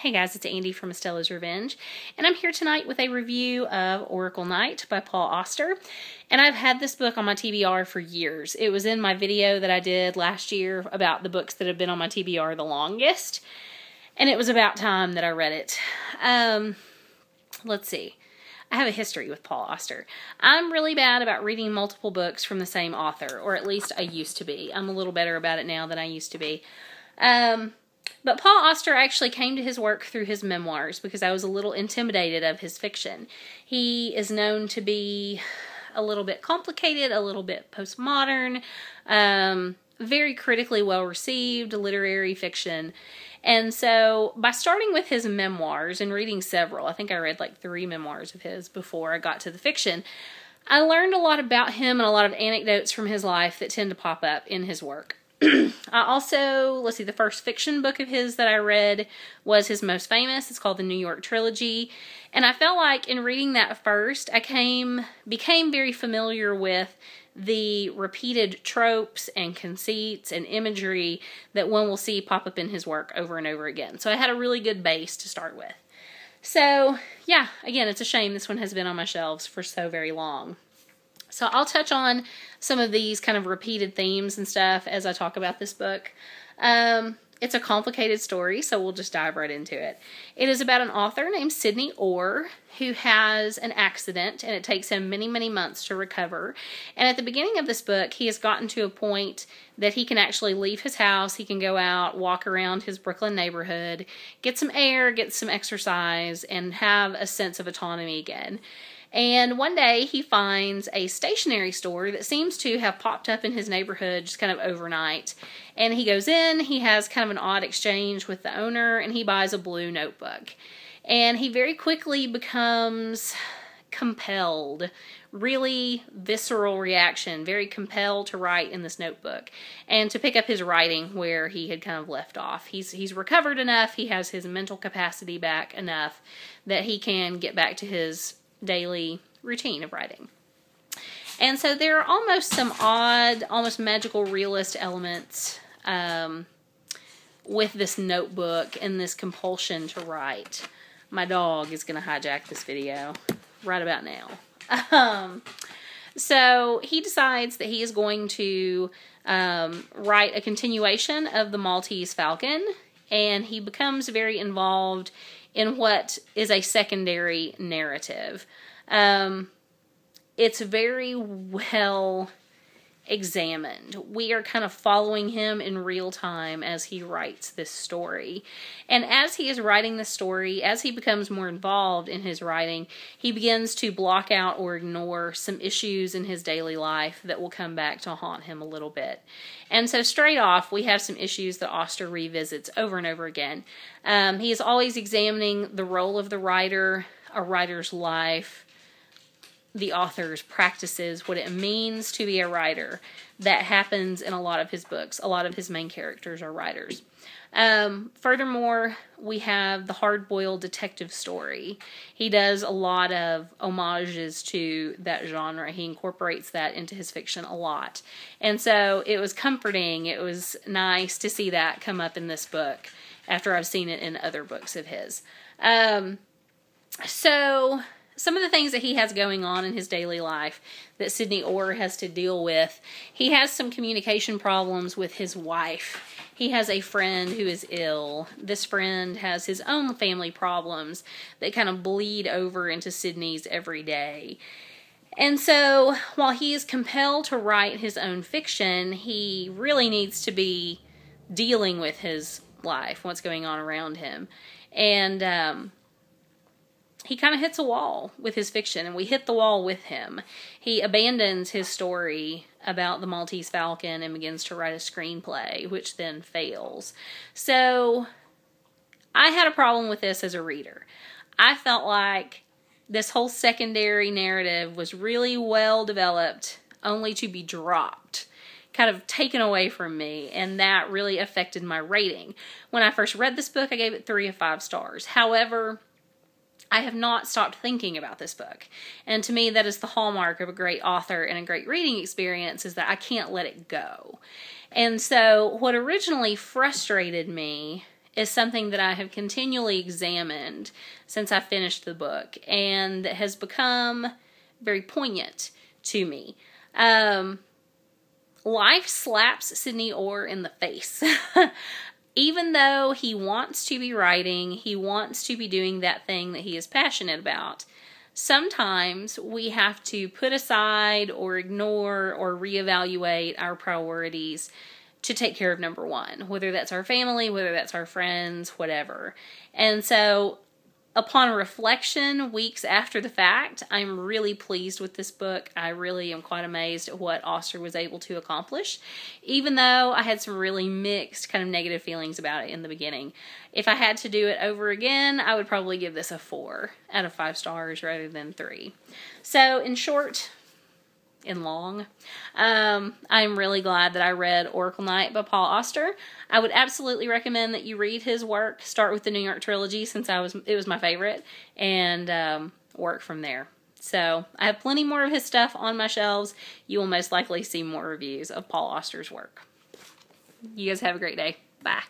Hey guys, it's Andy from Estella's Revenge, and I'm here tonight with a review of Oracle Night by Paul Auster. And I've had this book on my TBR for years. It was in my video that I did last year about the books that have been on my TBR the longest, and it was about time that I read it. Let's see. I have a history with Paul Auster. I'm really bad about reading multiple books from the same author, or at least I used to be. I'm a little better about it now than I used to be. But Paul Auster actually came to his work through his memoirs because I was a little intimidated of his fiction. He is known to be a little bit complicated, a little bit postmodern, very critically well-received literary fiction. And so by starting with his memoirs and reading several, I think I read like 3 memoirs of his before I got to the fiction, I learned a lot about him and a lot of anecdotes from his life that tend to pop up in his work. I also, the first fiction book of his that I read was his most famous. It's called the New York Trilogy. And I felt like in reading that first, I became very familiar with the repeated tropes and conceits and imagery that one will see pop up in his work over and over again. So I had a really good base to start with. So, yeah, again, it's a shame this one has been on my shelves for so very long. So I'll touch on some of these kind of repeated themes and stuff as I talk about this book. It's a complicated story, so we'll just dive right into it. It is about an author named Sydney Orr who has an accident, and it takes him many, many months to recover. And at the beginning of this book, he has gotten to a point that he can actually leave his house. He can go out, walk around his Brooklyn neighborhood, get some air, get some exercise, and have a sense of autonomy again. And one day he finds a stationery store that seems to have popped up in his neighborhood just kind of overnight. And he goes in, he has kind of an odd exchange with the owner, and he buys a blue notebook. And he very quickly becomes compelled, really visceral reaction, very compelled to write in this notebook and to pick up his writing where he had kind of left off. He's recovered enough, he has his mental capacity back enough that he can get back to his daily routine of writing. And so there are almost some odd, almost magical realist elements with this notebook and this compulsion to write. My dog is going to hijack this video right about now. So he decides that he is going to write a continuation of the Maltese Falcon, and he becomes very involved in what is a secondary narrative. It's very well examined. We are kind of following him in real time as he writes this story. And as he is writing this story, as he becomes more involved in his writing, he begins to block out or ignore some issues in his daily life that will come back to haunt him a little bit. And so straight off, we have some issues that Auster revisits over and over again. He is always examining the role of the writer, a writer's life, the author's practices, what it means to be a writer. That happens in a lot of his books. A lot of his main characters are writers. Furthermore, we have the hard-boiled detective story. He does a lot of homages to that genre. He incorporates that into his fiction a lot. And so it was comforting. It was nice to see that come up in this book after I've seen it in other books of his. So some of the things that he has going on in his daily life that Sydney Orr has to deal with. He has some communication problems with his wife. He has a friend who is ill. This friend has his own family problems that kind of bleed over into Sydney's every day. And so while he is compelled to write his own fiction, he really needs to be dealing with his life, what's going on around him. And he kind of hits a wall with his fiction, and we hit the wall with him. He abandons his story about the Maltese Falcon and begins to write a screenplay, which then fails. So I had a problem with this as a reader. I felt like this whole secondary narrative was really well developed, only to be dropped, kind of taken away from me, and that really affected my rating. When I first read this book, I gave it 3 of 5 stars. However, I have not stopped thinking about this book. And to me, that is the hallmark of a great author and a great reading experience, is that I can't let it go. And so what originally frustrated me is something that I have continually examined since I finished the book, and that has become very poignant to me. Life slaps Sydney Orr in the face. Even though he wants to be writing, he wants to be doing that thing that he is passionate about, sometimes we have to put aside or ignore or reevaluate our priorities to take care of number one, whether that's our family, whether that's our friends, whatever. And so upon reflection, weeks after the fact, I'm really pleased with this book. I really am quite amazed at what Auster was able to accomplish, even though I had some really mixed kind of negative feelings about it in the beginning. If I had to do it over again, I would probably give this a 4 out of 5 stars rather than 3. So in short, in long, I'm really glad that I read Oracle Night by Paul Auster. I would absolutely recommend that you read his work. Start with the New York trilogy since it was my favorite, and work from there. So I have plenty more of his stuff on my shelves. You will most likely see more reviews of Paul Auster's work. You guys have a great day. Bye.